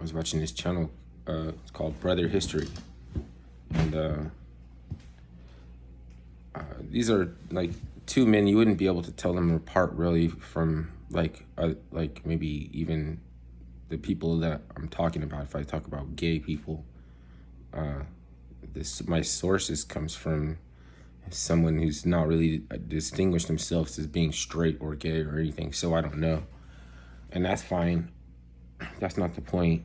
I was watching this channel. It's called Brother History, and these are like two men. You wouldn't be able to tell them apart really from like maybe even the people that I'm talking about. If I talk about gay people, this my sources comes from someone who's not really distinguished themselves as being straight or gay or anything. So I don't know, and that's fine. That's not the point.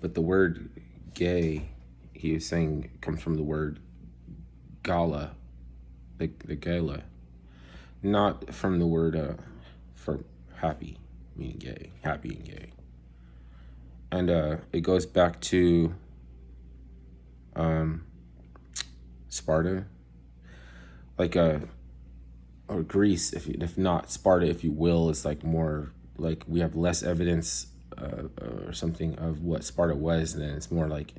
But the word gay, he was saying, comes from the word gala, the gala, not from the word for happy, meaning gay, happy and gay. And it goes back to Sparta, like or Greece, if not Sparta, if you will, is like more like we have less evidence or something of what Sparta was. Then it's more like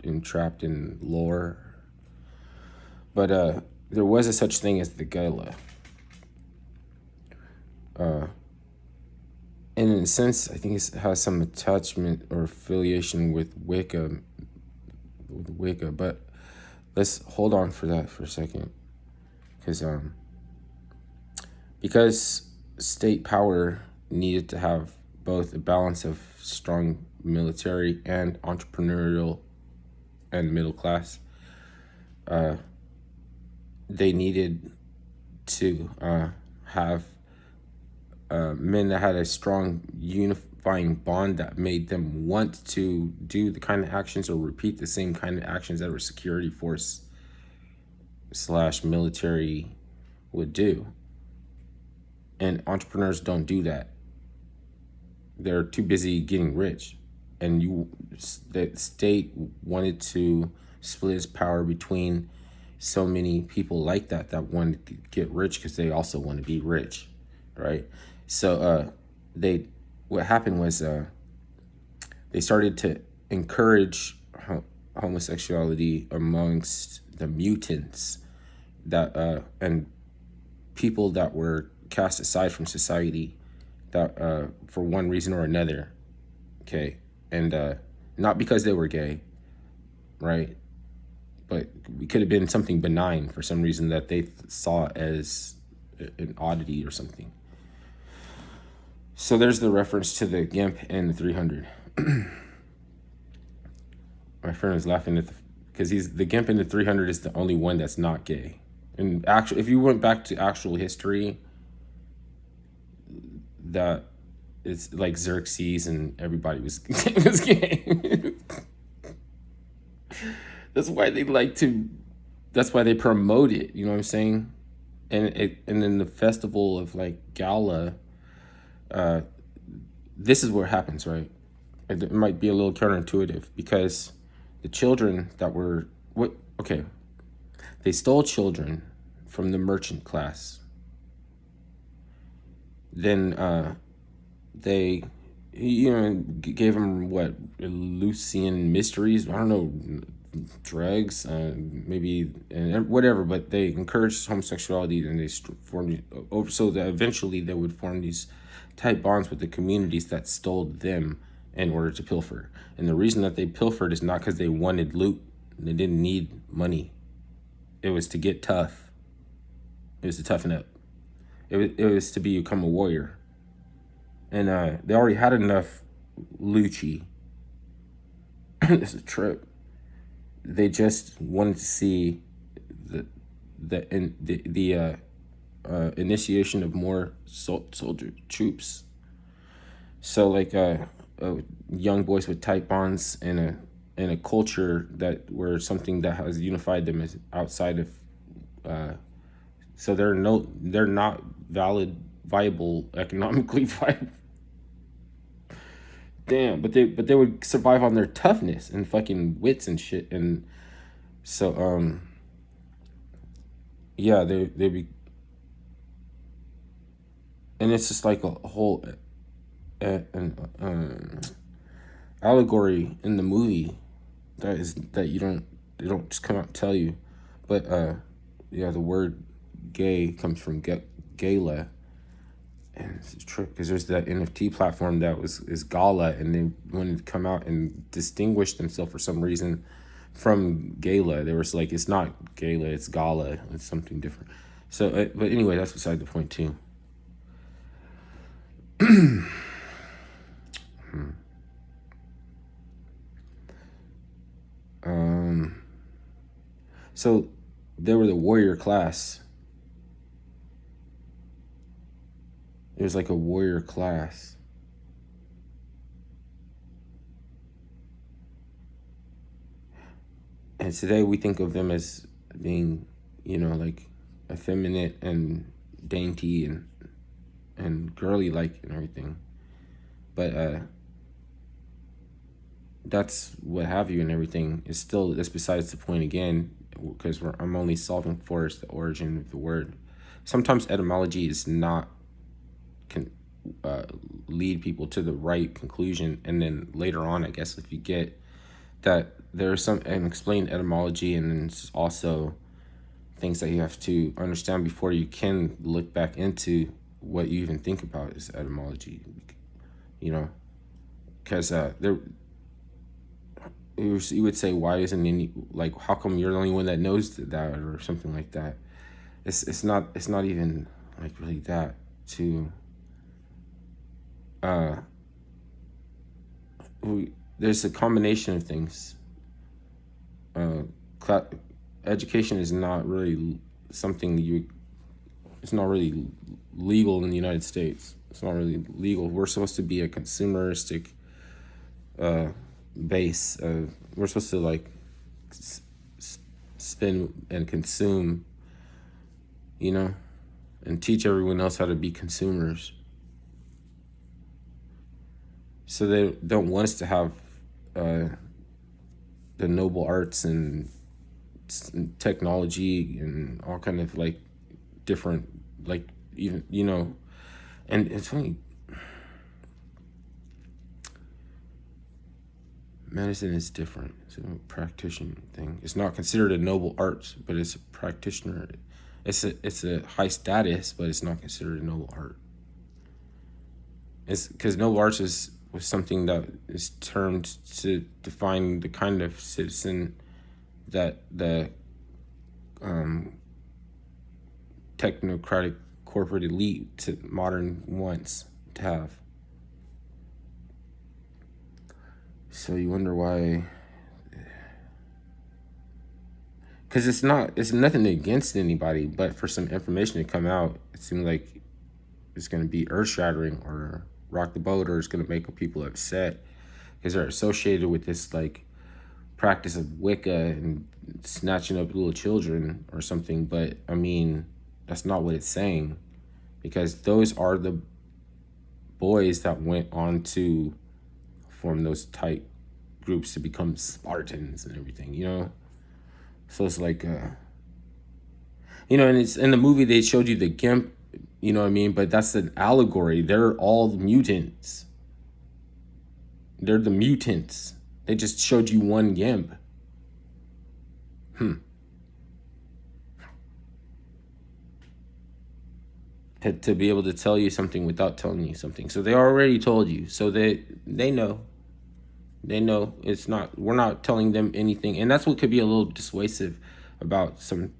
entrapped in lore. But there was a such thing as the gala. And in a sense, I think it has some attachment or affiliation with Wicca, but let's hold on for that for a second, because state power needed to have both a balance of strong military and entrepreneurial and middle class. They needed to have men that had a strong unifying bond that made them want to do the kind of actions or repeat the same kind of actions that a security force / military would do. And entrepreneurs don't do that. They're too busy getting rich. And the state wanted to split its power between so many people like that want to get rich because they also want to be rich, right? So what happened was they started to encourage homosexuality amongst the mutants that and people that were cast aside from society that for one reason or another, okay, and not because they were gay, right? But it could have been something benign for some reason that they saw as an oddity or something. So there's the reference to the GIMP and the 300. My friend was laughing at because the GIMP in the 300 is the only one that's not gay. And actually, if you went back to actual history, that it's like Xerxes and everybody was was gay. That's why they that's why they promote it, you know what I'm saying? And then the festival of like gala, this is where it happens, right? It might be a little counterintuitive because the children that were they stole children from the merchant class. Then they gave them Lucian mysteries, I don't know, drugs, maybe, and whatever, but they encouraged homosexuality, and they formed over so that eventually they would form these tight bonds with the communities that stole them in order to pilfer. And the reason that they pilfered is not because they wanted loot. They didn't need money. It was to get tough. It was to toughen up. It was to become a warrior. And they already had enough Lucci. It's a trip. They just wanted to see the initiation of more soldier troops. So like young boys with tight bonds in a culture that where something that has unified them is outside of. So they're not viable economically viable. Damn, but they would survive on their toughness and fucking wits and shit. And so yeah, they be, and it's just like a whole an allegory in the movie that they don't just come out and tell you. But yeah, the word gay comes from gala, And it's a trip because there's that NFT platform that is Gala, and they wanted to come out and distinguish themselves for some reason from Gala. They were like, it's not Gala, it's Gala. It's something different. So, but anyway, that's beside the point too. So they were the warrior class. It was like a warrior class. And today we think of them as being, like effeminate and dainty and girly like and everything. But that's what have you and everything. It's still, that's besides the point again, because I'm only solving for is the origin of the word. Sometimes etymology is not can lead people to the right conclusion, and then later on, I guess, if you get that there's some unexplained etymology, and then it's also things that you have to understand before you can look back into what you even think about as etymology, because there you would say, why isn't any, like, how come you're the only one that knows that, or something like that. It's not even like really that to there's a combination of things. Education is not really something it's not really legal in the United States. It's not really legal. We're supposed to be a consumeristic base. We're supposed to like spend and consume, and teach everyone else how to be consumers. So they don't want us to have the noble arts and technology and all kind of like different, like, even, and it's funny. Medicine is different. It's a practitioner thing. It's not considered a noble art, but it's a practitioner. It's a high status, but it's not considered a noble art. It's because noble arts was something that is termed to define the kind of citizen that the technocratic corporate elite to modern wants to have. So you wonder why, because it's nothing against anybody, but for some information to come out, it seems like it's going to be earth shattering or rock the boat, or it's going to make people upset because they're associated with this like practice of Wicca and snatching up little children or something. But I mean, that's not what it's saying, because those are the boys that went on to form those type groups to become Spartans and everything, So it's like, and it's in the movie they showed you the GIMP, you know what I mean? But that's an allegory. They're all mutants. They're the mutants. They just showed you one GIMP. To be able to tell you something without telling you something. So they already told you. So they know. They know it's not, we're not telling them anything. And that's what could be a little dissuasive about some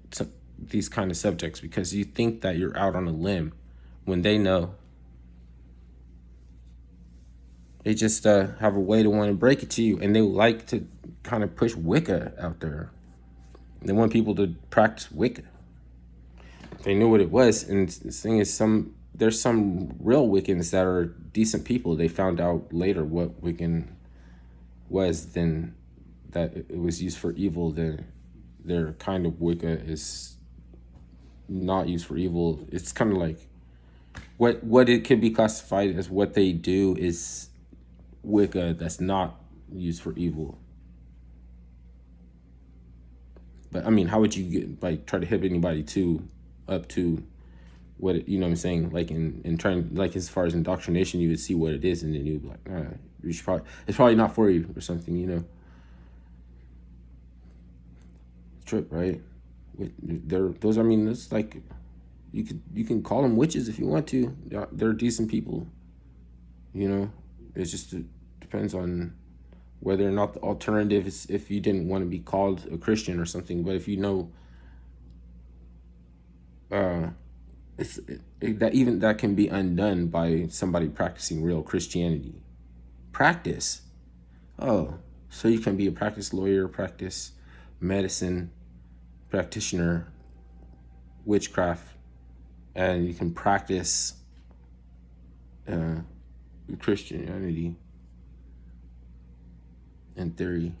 these kind of subjects, because you think that you're out on a limb when they know. They just have a way to want to break it to you, and they like to kind of push Wicca out there. They want people to practice Wicca. They knew what it was, and the thing is, there's some real Wiccans that are decent people. They found out later what Wiccan was, then that it was used for evil. Their kind of Wicca is not used for evil. It's kind of like what it could be classified as. What they do is Wicca that's not used for evil. But I mean, how would you try to hit anybody up to what it, you know what I'm saying? Like in trying, like, as far as indoctrination, you would see what it is, and then you'd be like, it's probably not for you or something, Trip, right? Those, I mean, it's like You can call them witches if you want to. They're decent people. You know, it just depends on whether or not the alternative is if you didn't want to be called a Christian or something. But if you know, uh, that even that can be undone by somebody practicing real Christianity. Practice. Oh, so you can be a practice lawyer, practice medicine practitioner, witchcraft, and you can practice uh, Christianity in theory.